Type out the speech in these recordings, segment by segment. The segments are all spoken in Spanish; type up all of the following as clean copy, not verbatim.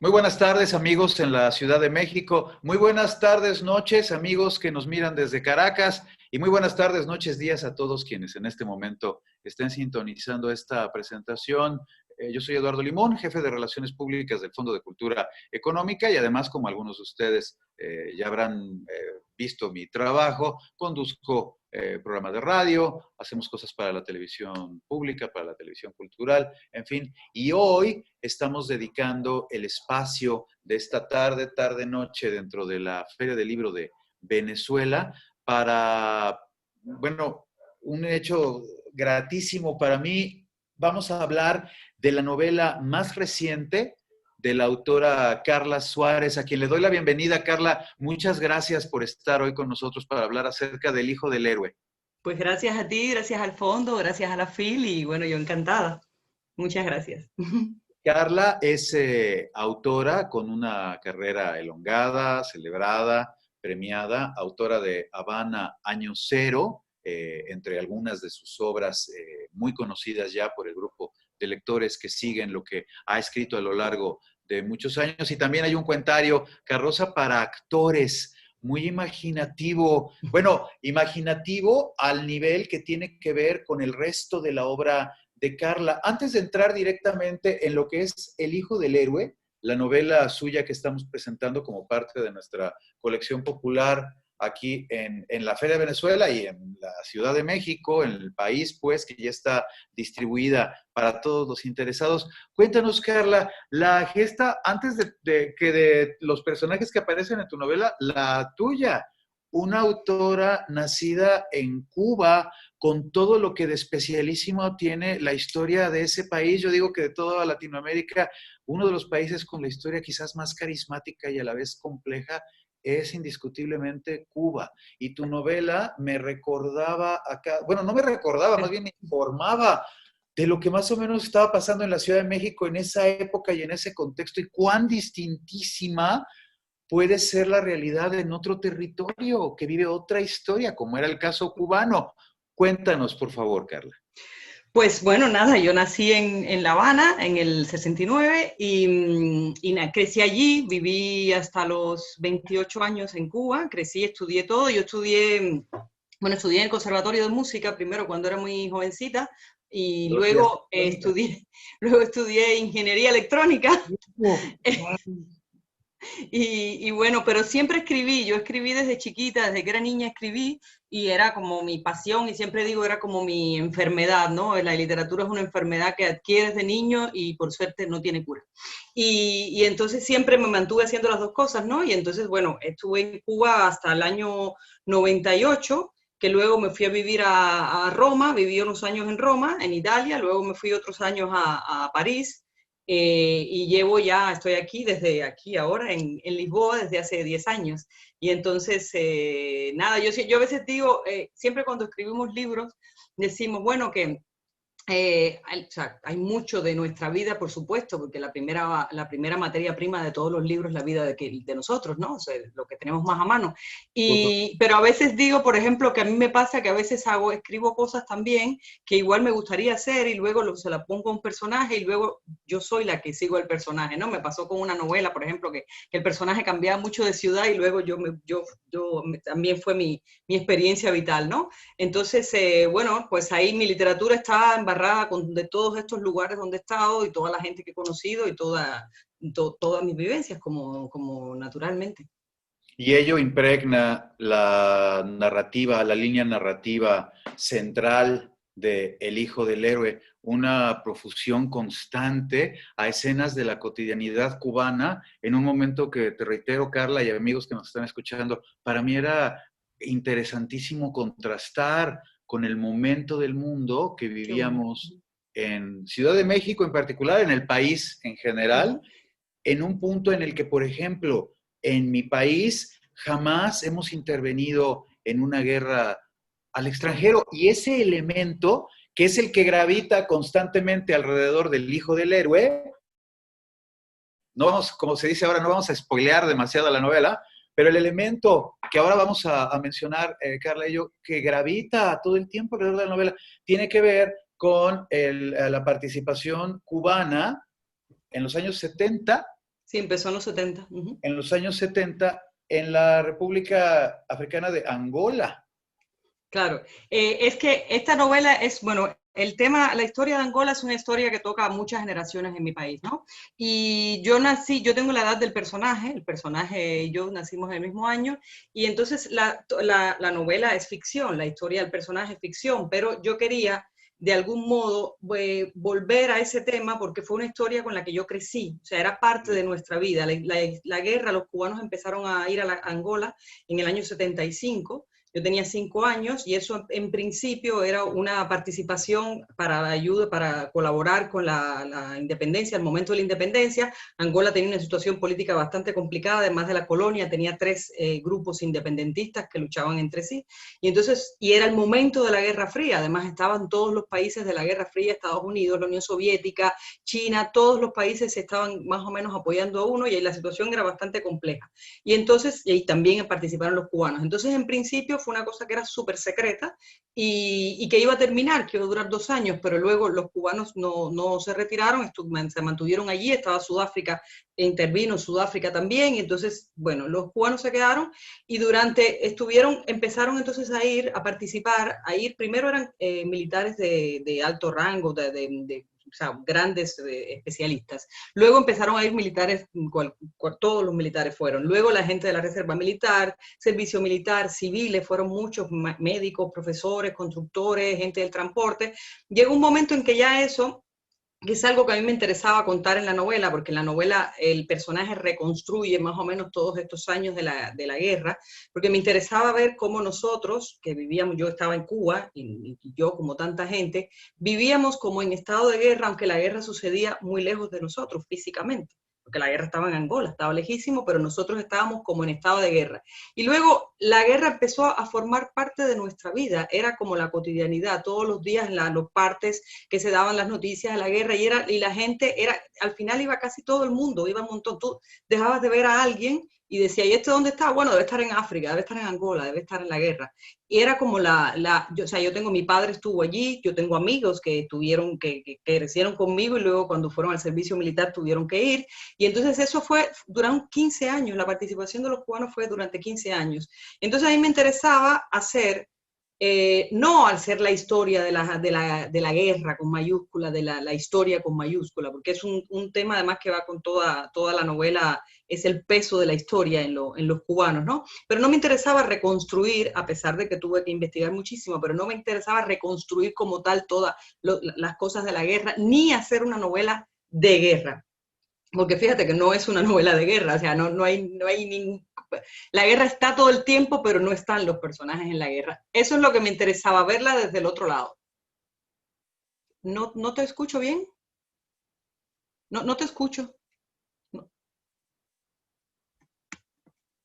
Muy buenas tardes, amigos en la Ciudad de México. Muy buenas tardes, noches, amigos que nos miran desde Caracas. Y muy buenas tardes, noches, días a todos quienes en este momento estén sintonizando esta presentación. Yo soy Eduardo Limón, jefe de Relaciones Públicas del Fondo de Cultura Económica y además, como algunos de ustedes ya habrán visto mi trabajo, conduzco programas de radio, hacemos cosas para la televisión pública, para la televisión cultural, en fin. Y hoy estamos dedicando el espacio de esta tarde-noche dentro de la Feria del Libro de Venezuela para, bueno, un hecho gratísimo para mí. Vamos a hablar de la novela más reciente de la autora Carla Suárez, a quien le doy la bienvenida. Carla, muchas gracias por estar hoy con nosotros para hablar acerca del hijo del héroe. Pues gracias a ti, gracias al fondo, gracias a la FIL y bueno, yo encantada. Muchas gracias. Carla es autora con una carrera elongada, celebrada, premiada, autora de Habana Año Cero, entre algunas de sus obras muy conocidas ya por el grupo de lectores que siguen lo que ha escrito a lo largo de muchos años. Y también hay un cuentario, Carroza para actores, muy imaginativo. Bueno, imaginativo al nivel que tiene que ver con el resto de la obra de Carla. Antes de entrar directamente en lo que es El hijo del héroe, la novela suya que estamos presentando como parte de nuestra colección popular aquí en la Feria de Venezuela y en la Ciudad de México, en el país, pues, que ya está distribuida para todos los interesados. Cuéntanos, Carla, la gesta, antes de los personajes que aparecen en tu novela, la tuya, una autora nacida en Cuba, con todo lo que de especialísimo tiene la historia de ese país. Yo digo que de toda Latinoamérica, uno de los países con la historia quizás más carismática y a la vez compleja es indiscutiblemente Cuba. Y tu novela me recordaba acá, bueno, no me recordaba, más bien me informaba de lo que más o menos estaba pasando en la Ciudad de México en esa época y en ese contexto, y cuán distintísima puede ser la realidad en otro territorio que vive otra historia, como era el caso cubano. Cuéntanos, por favor, Carla. Pues bueno, nada, yo nací en La Habana en el 69 y crecí allí, viví hasta los 28 años en Cuba, crecí, estudié todo, yo estudié, bueno, estudié en el Conservatorio de Música primero cuando era muy jovencita y luego estudié Ingeniería Electrónica. Y bueno, pero siempre escribí, yo escribí desde chiquita, desde que era niña escribí y era como mi pasión y siempre digo era como mi enfermedad, ¿no? La literatura es una enfermedad que adquieres de niño y por suerte no tiene cura. Y entonces siempre me mantuve haciendo las dos cosas, ¿no? Y entonces, bueno, estuve en Cuba hasta el año 98, que luego me fui a vivir a Roma, viví unos años en Roma, en Italia, luego me fui otros años a París. Y estoy aquí desde aquí ahora en Lisboa desde hace 10 años. Y entonces, nada, yo a veces digo, siempre cuando escribimos libros, decimos, bueno, que o sea, hay mucho de nuestra vida, por supuesto, porque la primera materia prima de todos los libros es la vida de nosotros, ¿no? O sea, lo que tenemos más a mano. Pero a veces digo, por ejemplo, que a mí me pasa que a veces escribo cosas también que igual me gustaría hacer y luego se la pongo a un personaje y luego yo soy la que sigo el personaje, ¿no? Me pasó con una novela, por ejemplo, que el personaje cambiaba mucho de ciudad y luego también fue mi experiencia vital, ¿no? Entonces, bueno, pues ahí mi literatura está embarrada de todos estos lugares donde he estado y toda la gente que he conocido y todas mis vivencias como naturalmente. Y ello impregna la narrativa, la línea narrativa central de El hijo del héroe, una profusión constante a escenas de la cotidianidad cubana, en un momento que, te reitero, Carla y amigos que nos están escuchando, para mí era interesantísimo contrastar con el momento del mundo que vivíamos en Ciudad de México en particular, en el país en general, en un punto en el que, por ejemplo, en mi país jamás hemos intervenido en una guerra al extranjero, y ese elemento, que es el que gravita constantemente alrededor del hijo del héroe, no vamos, como se dice ahora, no vamos a spoilear demasiado la novela, pero el elemento que ahora vamos a mencionar, Carla y yo, que gravita todo el tiempo alrededor de la novela, tiene que ver con la participación cubana en los años 70 Sí, empezó en los 70. en los años 70 en la República Africana de Angola. Claro, es que esta novela es, bueno, el tema, la historia de Angola es una historia que toca a muchas generaciones en mi país, ¿no? Y yo nací, yo tengo la edad del personaje, el personaje y yo nacimos en el mismo año, y entonces la novela es ficción, la historia del personaje es ficción, pero yo quería de algún modo volver a ese tema porque fue una historia con la que yo crecí, o sea, era parte de nuestra vida. La guerra, los cubanos empezaron a ir a Angola en el año 75. Yo tenía 5 años y eso en principio era una participación para ayuda, para colaborar con la independencia, al momento de la independencia. Angola tenía una situación política bastante complicada, además de la colonia, tenía 3 grupos independentistas que luchaban entre sí. Y entonces, y era el momento de la Guerra Fría, además estaban todos los países de la Guerra Fría, Estados Unidos, la Unión Soviética, China, todos los países se estaban más o menos apoyando a uno y ahí la situación era bastante compleja. Y entonces, y ahí también participaron los cubanos. Entonces, en principio fue una cosa que era súper secreta y que iba a terminar, que iba a durar 2 años, pero luego los cubanos no se retiraron, se mantuvieron allí, estaba Sudáfrica, intervino Sudáfrica también, y entonces, bueno, los cubanos se quedaron y empezaron entonces a participar, primero eran militares de alto rango, o sea, grandes especialistas. Luego empezaron a ir militares, todos los militares fueron. Luego la gente de la Reserva Militar, Servicio Militar, civiles, fueron muchos médicos, profesores, constructores, gente del transporte. Llegó un momento en que ya eso, que es algo que a mí me interesaba contar en la novela, porque en la novela el personaje reconstruye más o menos todos estos años de la guerra, porque me interesaba ver cómo nosotros, que vivíamos, yo estaba en Cuba, y yo como tanta gente, vivíamos como en estado de guerra, aunque la guerra sucedía muy lejos de nosotros físicamente, porque la guerra estaba en Angola, estaba lejísimo, pero nosotros estábamos como en estado de guerra. Y luego la guerra empezó a formar parte de nuestra vida, era como la cotidianidad, todos los días en los partes que se daban las noticias de la guerra y la gente al final iba casi todo el mundo, iba un montón, tú dejabas de ver a alguien y decía, ¿y este dónde está? Bueno, debe estar en África, debe estar en Angola, debe estar en la guerra. Y era como o sea, mi padre estuvo allí, yo tengo amigos que crecieron conmigo y luego cuando fueron al servicio militar tuvieron que ir. Y entonces eso duraron 15 años, la participación de los cubanos fue durante 15 años. Entonces a mí me interesaba hacer no al ser la historia de la guerra con mayúscula, de la historia con mayúscula, porque es un tema además que va con toda la novela, es el peso de la historia en los cubanos, ¿no? Pero no me interesaba reconstruir, a pesar de que tuve que investigar muchísimo, pero no me interesaba reconstruir como tal todas las cosas de la guerra, ni hacer una novela de guerra. Porque fíjate que no es una novela de guerra, o sea, no hay ningún... La guerra está todo el tiempo, pero no están los personajes en la guerra. Eso es lo que me interesaba, verla desde el otro lado. ¿No te escucho bien? No te escucho. No.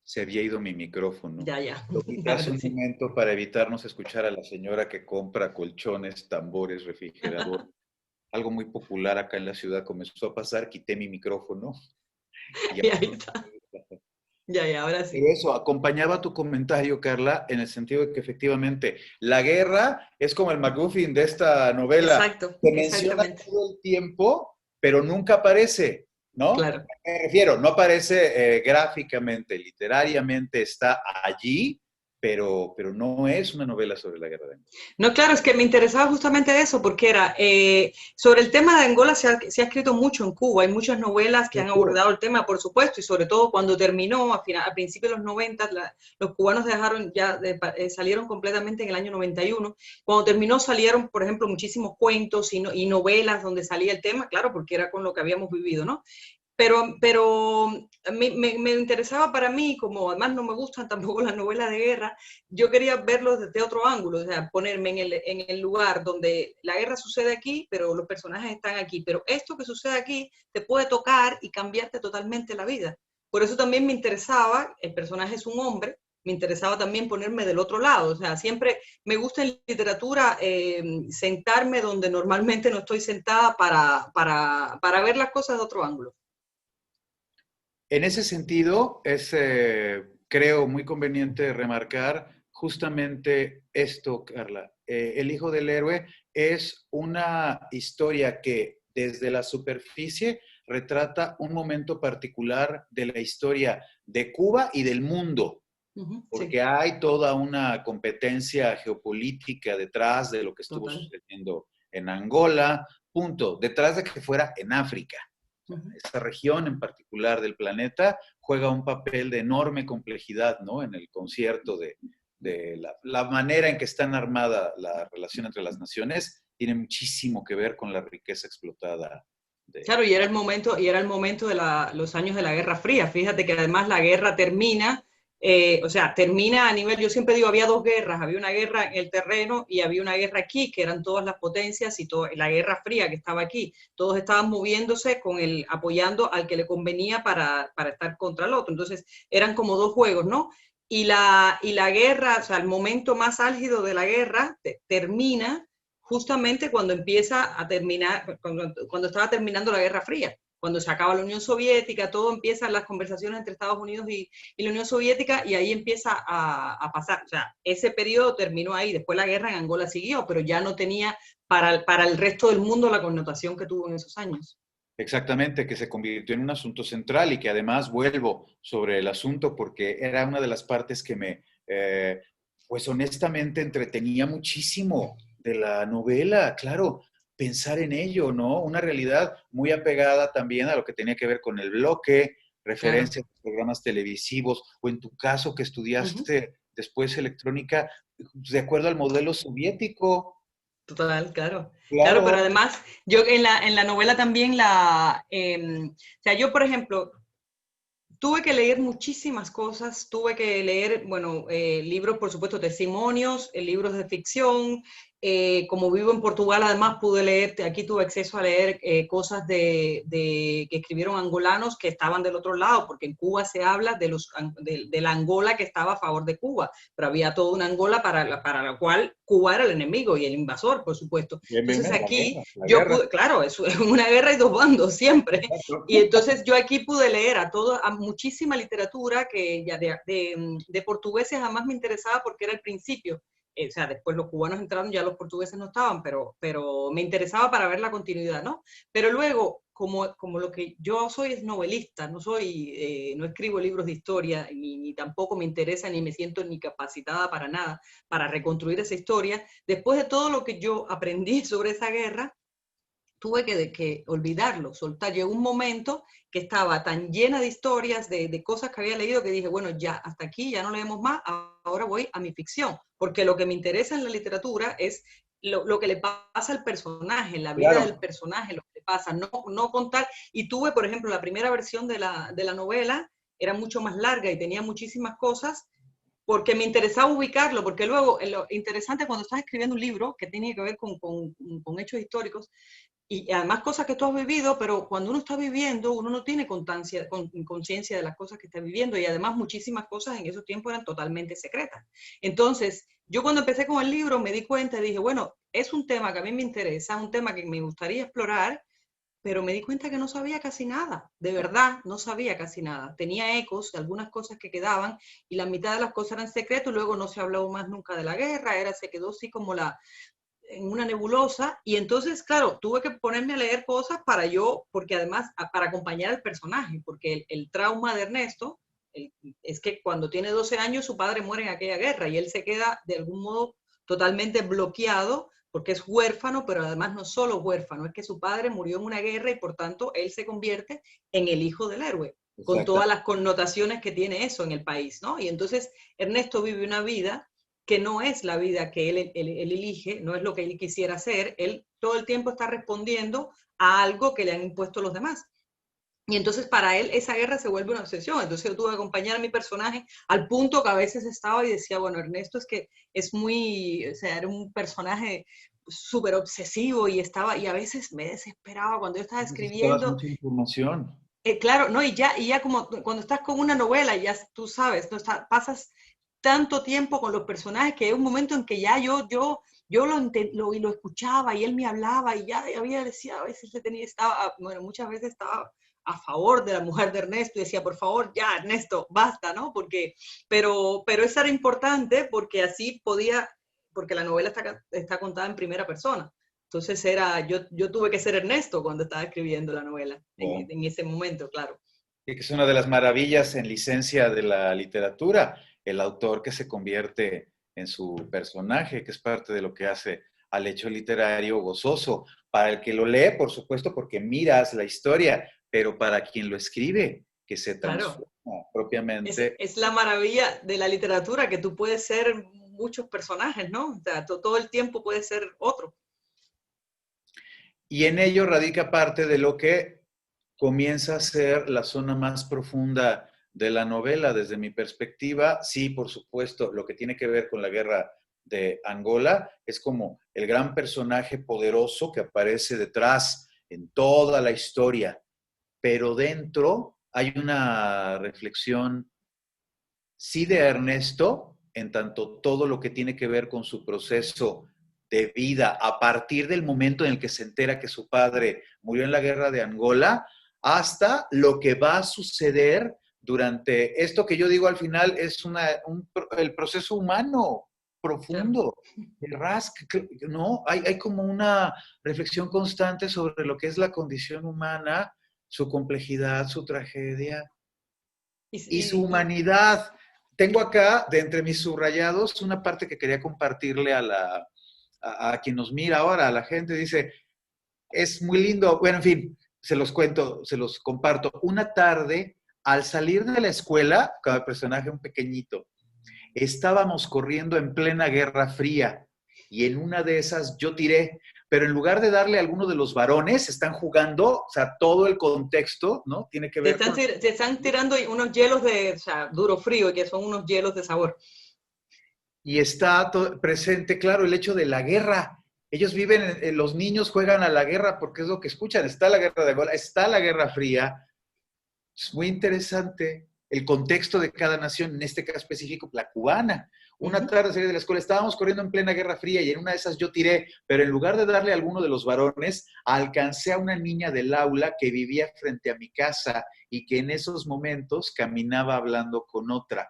Se había ido mi micrófono. Ya. Lo quité hace Ahora un sí. momento para evitarnos escuchar a la señora que compra colchones, tambores, refrigerador. Algo muy popular acá en la ciudad comenzó a pasar, quité mi micrófono y Y ahora ahí no está. se oye. Ahora Pero sí. eso acompañaba tu comentario, Carla, en el sentido de que efectivamente la guerra es como el MacGuffin de esta novela. Exacto, Se menciona exactamente. todo el tiempo, pero nunca aparece, ¿no? Claro. Me refiero, no aparece gráficamente, literariamente está allí, pero no es una novela sobre la guerra de Angola. No, claro, es que me interesaba justamente eso, porque era sobre el tema de Angola se ha escrito mucho en Cuba, hay muchas novelas que De han Cuba. abordado el tema, por supuesto, y sobre todo cuando terminó, a principios de los 90, los cubanos salieron completamente en el año 91. Cuando terminó salieron, por ejemplo, muchísimos cuentos y novelas donde salía el tema, claro, porque era con lo que habíamos vivido, ¿no? Pero me interesaba para mí, como además no me gustan tampoco las novelas de guerra, yo quería verlo desde otro ángulo, o sea, ponerme en el lugar donde la guerra sucede aquí, pero los personajes están aquí. Pero esto que sucede aquí te puede tocar y cambiarte totalmente la vida. Por eso también me interesaba, el personaje es un hombre, me interesaba también ponerme del otro lado. O sea, siempre me gusta en literatura sentarme donde normalmente no estoy sentada para ver las cosas de otro ángulo. En ese sentido, es, creo, muy conveniente remarcar justamente esto, Carla. El hijo del héroe es una historia que desde la superficie retrata un momento particular de la historia de Cuba y del mundo, Sí, porque hay toda una competencia geopolítica detrás de lo que estuvo total. sucediendo en Angola, punto, detrás de que fuera en África. Ujú. Esta región en particular del planeta juega un papel de enorme complejidad, ¿no? En el concierto de la manera en que está armada la relación entre las naciones, tiene muchísimo que ver con la riqueza explotada Claro, de y era el momento de los años de la Guerra Fría. Fíjate que además la guerra termina, o sea, termina a nivel, yo siempre digo, había dos guerras, había una guerra en el terreno y había una guerra aquí, que eran todas las potencias y la Guerra Fría que estaba aquí. Todos estaban moviéndose apoyando al que le convenía para estar contra el otro. Entonces, eran como dos juegos, ¿no? Y la guerra, o sea, el momento más álgido de la guerra termina justamente cuando empieza a terminar, cuando estaba terminando la Guerra Fría, cuando se acaba la Unión Soviética, todo empiezan las conversaciones entre Estados Unidos y la Unión Soviética y ahí empieza a pasar, o sea, ese periodo terminó ahí, después la guerra en Angola siguió, pero ya no tenía para el resto del mundo la connotación que tuvo en esos años. Exactamente, que se convirtió en un asunto central y que además vuelvo sobre el asunto porque era una de las partes que pues honestamente entretenía muchísimo de la novela, claro, pensar en ello, ¿no? Una realidad muy apegada también a lo que tenía que ver con el bloque, Claro. referencias a programas televisivos, o en tu caso que Uh -huh. estudiaste después electrónica, de acuerdo al modelo soviético. Total, claro. Claro, pero Claro, además, yo en la novela también o sea, yo, por ejemplo, tuve que leer muchísimas cosas, tuve que leer, bueno, libros, por supuesto, testimonios, libros de ficción. Como vivo en Portugal, además pude leer, aquí tuve acceso a leer cosas que escribieron angolanos que estaban del otro lado, porque en Cuba se habla de la Angola que estaba a favor de Cuba, pero había toda una Angola para la cual Cuba era el enemigo y el invasor, por supuesto. bien, bien, Entonces bien, la aquí guerra, la yo guerra. pude, claro, es una guerra y dos bandos siempre. Y Exacto. entonces yo aquí pude leer a muchísima literatura que ya de portugueses jamás me interesaba porque era el principio. O sea, después los cubanos entraron, ya los portugueses no estaban, pero me interesaba para ver la continuidad, ¿no? Pero luego, como lo que yo soy es novelista, no escribo libros de historia, ni tampoco me interesa, ni me siento ni capacitada para nada, para reconstruir esa historia, después de todo lo que yo aprendí sobre esa guerra, tuve que olvidarlo, soltar. Llegó un momento que estaba tan llena de historias, de cosas que había leído, que dije, bueno, ya, hasta aquí, ya no leemos más, ahora voy a mi ficción, porque lo que me interesa en la literatura es lo que le pasa al personaje, la vida del Claro. personaje, lo que le pasa, no contar. Y tuve, por ejemplo, la primera versión de la novela, era mucho más larga y tenía muchísimas cosas, porque me interesaba ubicarlo, porque luego lo interesante cuando estás escribiendo un libro que tiene que ver con hechos históricos, y además cosas que tú has vivido, pero cuando uno está viviendo, uno no tiene conciencia de las cosas que está viviendo y además muchísimas cosas en esos tiempos eran totalmente secretas. Entonces, yo cuando empecé con el libro me di cuenta y dije, bueno, es un tema que a mí me interesa, un tema que me gustaría explorar, pero me di cuenta que no sabía casi nada, de verdad, no sabía casi nada. Tenía ecos de algunas cosas que quedaban y la mitad de las cosas eran secretos, luego no se habló más nunca de la guerra, se quedó así como en una nebulosa, y entonces, claro, tuve que ponerme a leer cosas porque además, para acompañar al personaje, porque el trauma de Ernesto es que cuando tiene 12 años su padre muere en aquella guerra y él se queda de algún modo totalmente bloqueado porque es huérfano, pero además no solo huérfano, es que su padre murió en una guerra y por tanto él se convierte en el hijo del héroe, con Exacto. todas las connotaciones que tiene eso en el país, ¿no? Y entonces Ernesto vive una vida que no es la vida que él elige, no es lo que él quisiera hacer, él todo el tiempo está respondiendo a algo que le han impuesto los demás. Y entonces para él esa guerra se vuelve una obsesión. Entonces yo tuve que acompañar a mi personaje al punto que a veces estaba y decía, bueno, Ernesto es que es muy, o sea, era un personaje súper obsesivo y a veces me desesperaba cuando yo estaba Necesitabas escribiendo. mucha información. Claro, no, y ya como cuando estás con una novela, ya tú sabes, no pasas tanto tiempo con los personajes que hay un momento en que ya yo lo escuchaba y él me hablaba y ya había decía, a veces bueno, muchas veces estaba a favor de la mujer de Ernesto y decía, por favor, ya, Ernesto, basta, ¿no? Pero eso era importante porque así porque la novela está contada en primera persona. Entonces yo tuve que ser Ernesto cuando estaba escribiendo la novela, Oh. en ese momento, claro. Y que es una de las maravillas en licencia de la literatura, el autor que se convierte en su personaje, que es parte de lo que hace al hecho literario gozoso. Para el que lo lee, por supuesto, porque miras la historia, pero para quien lo escribe, que se Claro, transforma propiamente. es la maravilla de la literatura, que tú puedes ser muchos personajes, ¿no? O sea, todo el tiempo puedes ser otro. Y en ello radica parte de lo que comienza a ser la zona más profunda de la novela, desde mi perspectiva. Sí, por supuesto, lo que tiene que ver con la guerra de Angola es como el gran personaje poderoso que aparece detrás en toda la historia, pero dentro hay una reflexión, sí, de Ernesto, en tanto todo lo que tiene que ver con su proceso de vida a partir del momento en el que se entera que su padre murió en la guerra de Angola, hasta lo que va a suceder durante esto que yo digo al final es el proceso humano Claro. profundo. De Rask, ¿no? Hay como una reflexión constante sobre lo que es la condición humana, su complejidad, su tragedia y su Y humanidad. Tengo acá, de entre mis subrayados, una parte que quería compartirle a quien nos mira ahora, a la gente. Dice, es muy lindo. Bueno, en fin, se los cuento, se los comparto. Una tarde, al salir de la escuela, cada personaje un pequeñito, estábamos corriendo en plena Guerra Fría y en una de esas yo tiré, pero en lugar de darle a alguno de los varones, están jugando, o sea, todo el contexto, ¿no? Tiene que ver con... te están tirando unos hielos de, o sea, duro frío, que son unos hielos de sabor. Y está presente, claro, el hecho de la guerra. Ellos viven, los niños juegan a la guerra porque es lo que escuchan. Está la guerra de Angola, está la Guerra Fría. Es muy interesante el contexto de cada nación, en este caso específico, la cubana. Una tarde salí de la escuela, estábamos corriendo en plena Guerra Fría y en una de esas yo tiré, pero en lugar de darle a alguno de los varones, alcancé a una niña del aula que vivía frente a mi casa y que en esos momentos caminaba hablando con otra.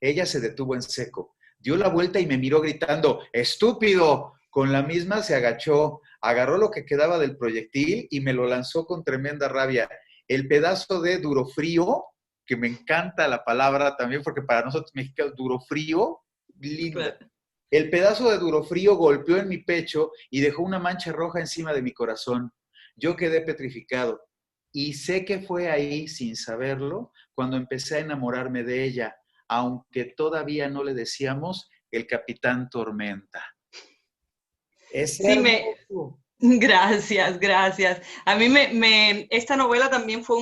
Ella se detuvo en seco, dio la vuelta y me miró gritando, ¡estúpido! Con la misma se agachó, agarró lo que quedaba del proyectil y me lo lanzó con tremenda rabia. El pedazo de durofrío, que me encanta la palabra también, porque para nosotros mexicanos, durofrío, lindo. Claro. El pedazo de durofrío golpeó en mi pecho y dejó una mancha roja encima de mi corazón. Yo quedé petrificado y sé que fue ahí, sin saberlo, cuando empecé a enamorarme de ella, aunque todavía no le decíamos el Capitán Tormenta. Es Sí, hermoso. gracias, gracias. A mí esta novela también fue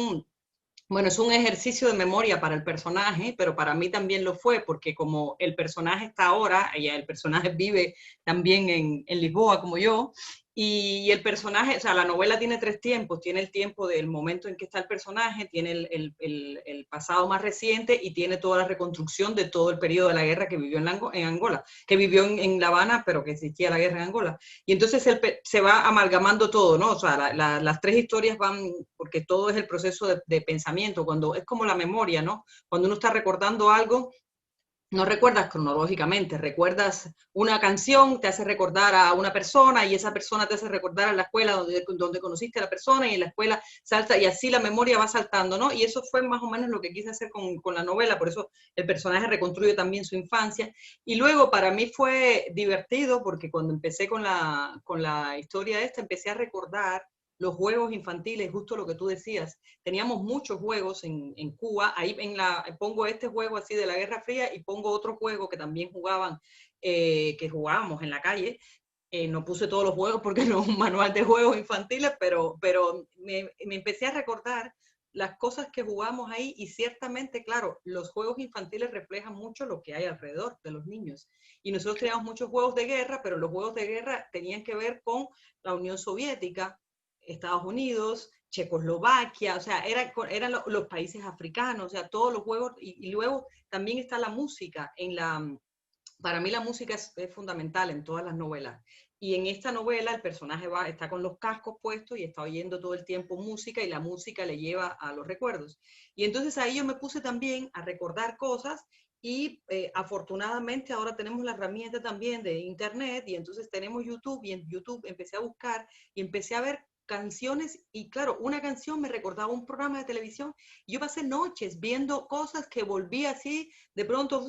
bueno, es un ejercicio de memoria para el personaje, pero para mí también lo fue, porque como el personaje está ahora, el personaje vive también en Lisboa como yo, y el personaje, o sea, la novela tiene tres tiempos, tiene el tiempo del momento en que está el personaje, tiene el pasado más reciente y tiene toda la reconstrucción de todo el periodo de la guerra que vivió en Angola, que vivió en La Habana, pero que existía la guerra en Angola. Y entonces se va amalgamando todo, ¿no? O sea, las tres historias van, porque todo es el proceso de pensamiento, cuando es como la memoria, ¿no? Cuando uno está recordando algo, no recuerdas cronológicamente, recuerdas una canción, te hace recordar a una persona y esa persona te hace recordar a la escuela donde conociste a la persona y en la escuela salta y así la memoria va saltando, ¿no? Y eso fue más o menos lo que quise hacer con la novela, por eso el personaje reconstruye también su infancia. Y luego para mí fue divertido porque cuando empecé con la historia esta, empecé a recordar los juegos infantiles, justo lo que tú decías. Teníamos muchos juegos en Cuba, ahí pongo este juego así de la Guerra Fría y pongo otro juego que también que jugábamos en la calle. No puse todos los juegos porque no es un manual de juegos infantiles, pero me empecé a recordar las cosas que jugamos ahí y ciertamente, claro, los juegos infantiles reflejan mucho lo que hay alrededor de los niños. Y nosotros teníamos muchos juegos de guerra, pero los juegos de guerra tenían que ver con la Unión Soviética, Estados Unidos, Checoslovaquia, o sea, eran los países africanos, o sea, todos los juegos, y luego también está la música, para mí la música es fundamental en todas las novelas. Y en esta novela el personaje está con los cascos puestos y está oyendo todo el tiempo música y la música le lleva a los recuerdos. Y entonces ahí yo me puse también a recordar cosas Y afortunadamente ahora tenemos la herramienta también de internet y entonces tenemos YouTube y en YouTube empecé a buscar y empecé a ver canciones y claro, una canción me recordaba un programa de televisión y yo pasé noches viendo cosas que volví así, de pronto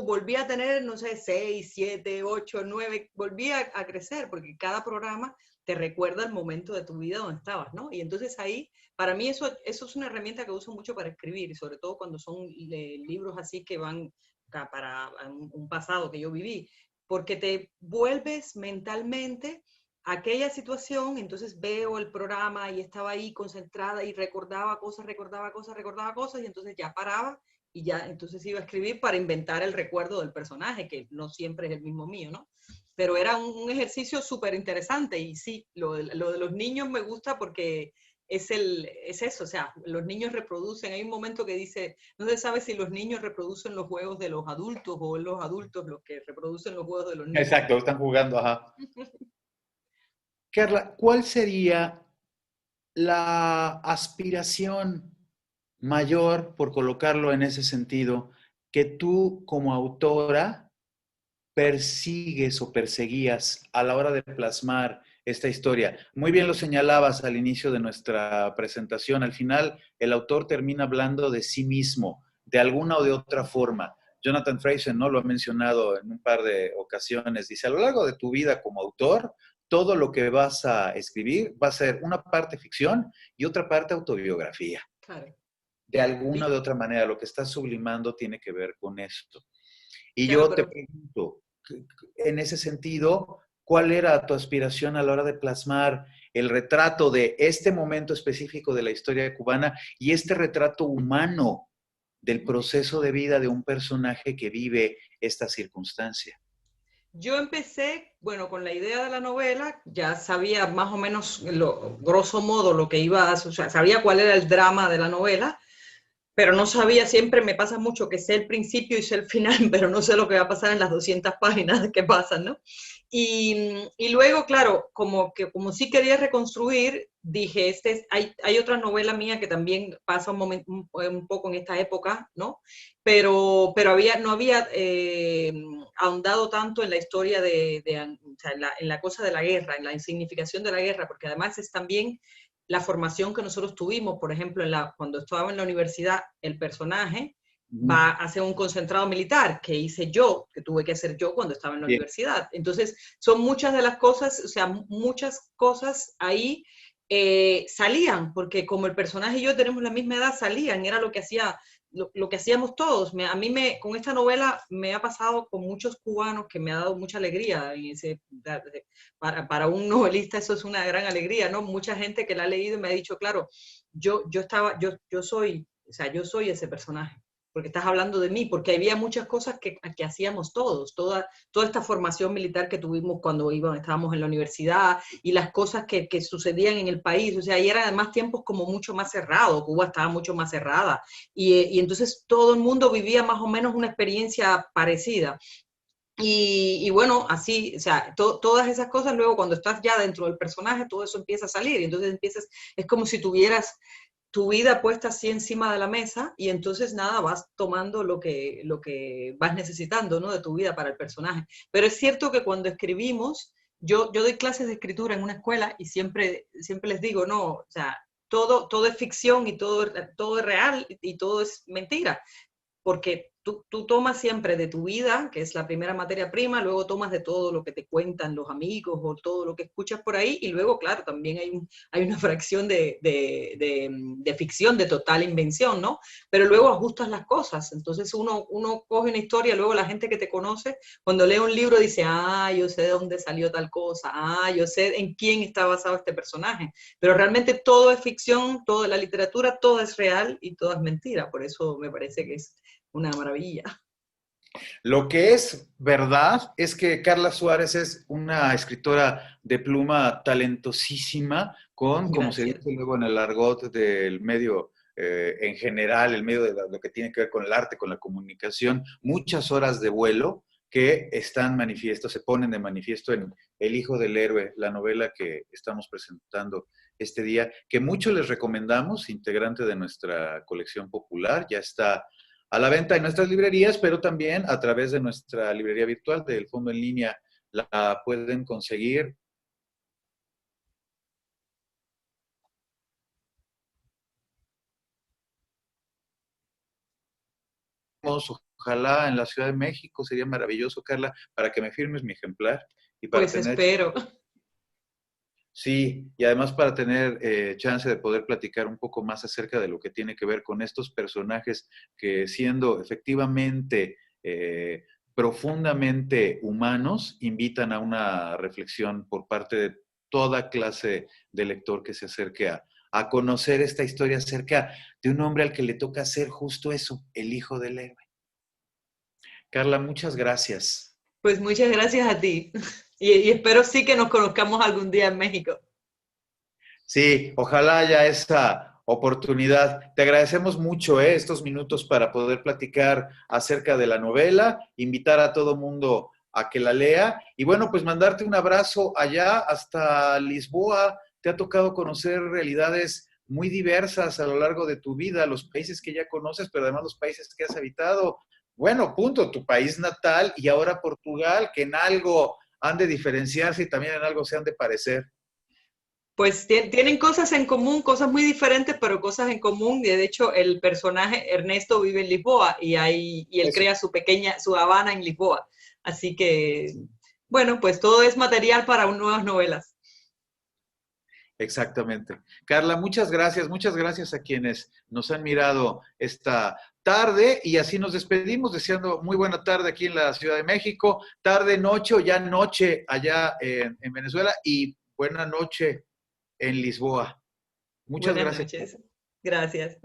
volví a tener, no sé, 6, 7, 8, 9, volví a crecer porque cada programa te recuerda el momento de tu vida donde estabas, ¿no? Y entonces ahí para mí eso es una herramienta que uso mucho para escribir, y sobre todo cuando son libros así que van para un pasado que yo viví, porque te vuelves mentalmente a aquella situación, entonces veo el programa y estaba ahí concentrada y recordaba cosas, y entonces ya paraba y ya entonces iba a escribir para inventar el recuerdo del personaje, que no siempre es el mismo mío, ¿no? Pero era un ejercicio súper interesante y sí, lo de los niños me gusta porque es eso, o sea, los niños reproducen, hay un momento que dice, no se sabe si los niños reproducen los juegos de los adultos o los adultos los que reproducen los juegos de los niños. Exacto, están jugando, ajá. Carla, ¿cuál sería la aspiración mayor, por colocarlo en ese sentido, que tú como autora persigues o perseguías a la hora de plasmar esta historia? Muy bien lo señalabas al inicio de nuestra presentación. Al final, el autor termina hablando de sí mismo, de alguna o de otra forma. Jonathan Franzen no lo ha mencionado en un par de ocasiones. Dice, a lo largo de tu vida como autor, todo lo que vas a escribir va a ser una parte ficción y otra parte autobiografía. Claro. De alguna o Sí, de otra manera, lo que estás sublimando tiene que ver con esto. Y claro, yo te pero pregunto, en ese sentido, ¿cuál era tu aspiración a la hora de plasmar el retrato de este momento específico de la historia cubana y este retrato humano del proceso de vida de un personaje que vive esta circunstancia? yo empecé, bueno, con la idea de la novela, ya sabía más o menos, grosso modo, lo que iba a, o sea, sabía cuál era el drama de la novela, pero no sabía, siempre me pasa mucho que sé el principio y sé el final, pero no sé lo que va a pasar en las 200 páginas que pasan, ¿no? Y luego, claro, como sí quería reconstruir, dije, hay otra novela mía que también pasa un poco en esta época, ¿no? Pero no había ahondado tanto en la historia o sea, en la cosa de la guerra, en la insignificación de la guerra, porque además es también la formación que nosotros tuvimos, por ejemplo, cuando estaba en la universidad, el personaje va a hacer un concentrado militar que hice yo, que tuve que hacer yo cuando estaba en la Bien. universidad. Entonces, son muchas de las cosas, o sea, muchas cosas ahí salían, porque como el personaje y yo tenemos la misma edad, salían, era lo que hacía, lo que hacíamos todos. Con esta novela me ha pasado con muchos cubanos que me ha dado mucha alegría. Para un novelista eso es una gran alegría, ¿no? Mucha gente que la ha leído me ha dicho, claro, yo soy, o sea, yo soy ese personaje, porque estás hablando de mí, porque había muchas cosas que hacíamos todos, toda esta formación militar que tuvimos cuando estábamos en la universidad y las cosas que sucedían en el país, o sea, y eran además tiempos como mucho más cerrados, Cuba estaba mucho más cerrada, y entonces todo el mundo vivía más o menos una experiencia parecida. Y bueno, así, o sea, todas esas cosas luego cuando estás ya dentro del personaje, todo eso empieza a salir y entonces es como si tuvieras tu vida puesta así encima de la mesa y entonces nada, vas tomando lo que vas necesitando, ¿no? De tu vida para el personaje. Pero es cierto que cuando escribimos, yo doy clases de escritura en una escuela y siempre les digo, no, o sea, todo es ficción y todo es real y todo es mentira porque tú tomas siempre de tu vida, que es la primera materia prima, luego tomas de todo lo que te cuentan los amigos o todo lo que escuchas por ahí, y luego, claro, también hay una fracción de ficción, de total invención, ¿no? Pero luego ajustas las cosas, entonces uno coge una historia, luego la gente que te conoce, cuando lee un libro dice, ah, yo sé de dónde salió tal cosa, ah, yo sé en quién está basado este personaje, pero realmente todo es ficción, toda la literatura, todo es real y todo es mentira, por eso me parece que es una maravilla. Lo que es verdad es que Carla Suárez es una escritora de pluma talentosísima, con, como se Gracias. dice luego en el argot del medio en general, el medio de lo que tiene que ver con el arte, con la comunicación, muchas horas de vuelo que están manifiesto, se ponen de manifiesto en El Hijo del Héroe, la novela que estamos presentando este día, que mucho les recomendamos, integrante de nuestra colección popular, ya está a la venta en nuestras librerías, pero también a través de nuestra librería virtual del Fondo en Línea la pueden conseguir. Ojalá en la Ciudad de México, sería maravilloso, Carla, para que me firmes mi ejemplar y para Pues tener, espero. sí, y además para tener chance de poder platicar un poco más acerca de lo que tiene que ver con estos personajes que siendo efectivamente profundamente humanos, invitan a una reflexión por parte de toda clase de lector que se acerque a conocer esta historia acerca de un hombre al que le toca hacer justo eso, el hijo del héroe. Carla, muchas gracias. Pues muchas gracias a ti. Y espero sí que nos conozcamos algún día en México. Sí, ojalá haya esta oportunidad. Te agradecemos mucho estos minutos para poder platicar acerca de la novela, invitar a todo mundo a que la lea y bueno, pues mandarte un abrazo allá hasta Lisboa. Te ha tocado conocer realidades muy diversas a lo largo de tu vida, los países que ya conoces, pero además los países que has habitado. Bueno, punto, tu país natal y ahora Portugal, que en algo han de diferenciarse y también en algo se han de parecer. Pues tienen cosas en común, cosas muy diferentes, pero cosas en común. Y de hecho, el personaje Ernesto vive en Lisboa y él Eso. crea su Habana en Lisboa. Así que, bueno, pues todo es material para nuevas novelas. Exactamente. Carla, muchas gracias a quienes nos han mirado esta tarde y así nos despedimos deseando muy buena tarde aquí en la Ciudad de México, tarde, noche o ya noche allá en Venezuela y buena noche en Lisboa. Muchas Buenas gracias. noches. Gracias.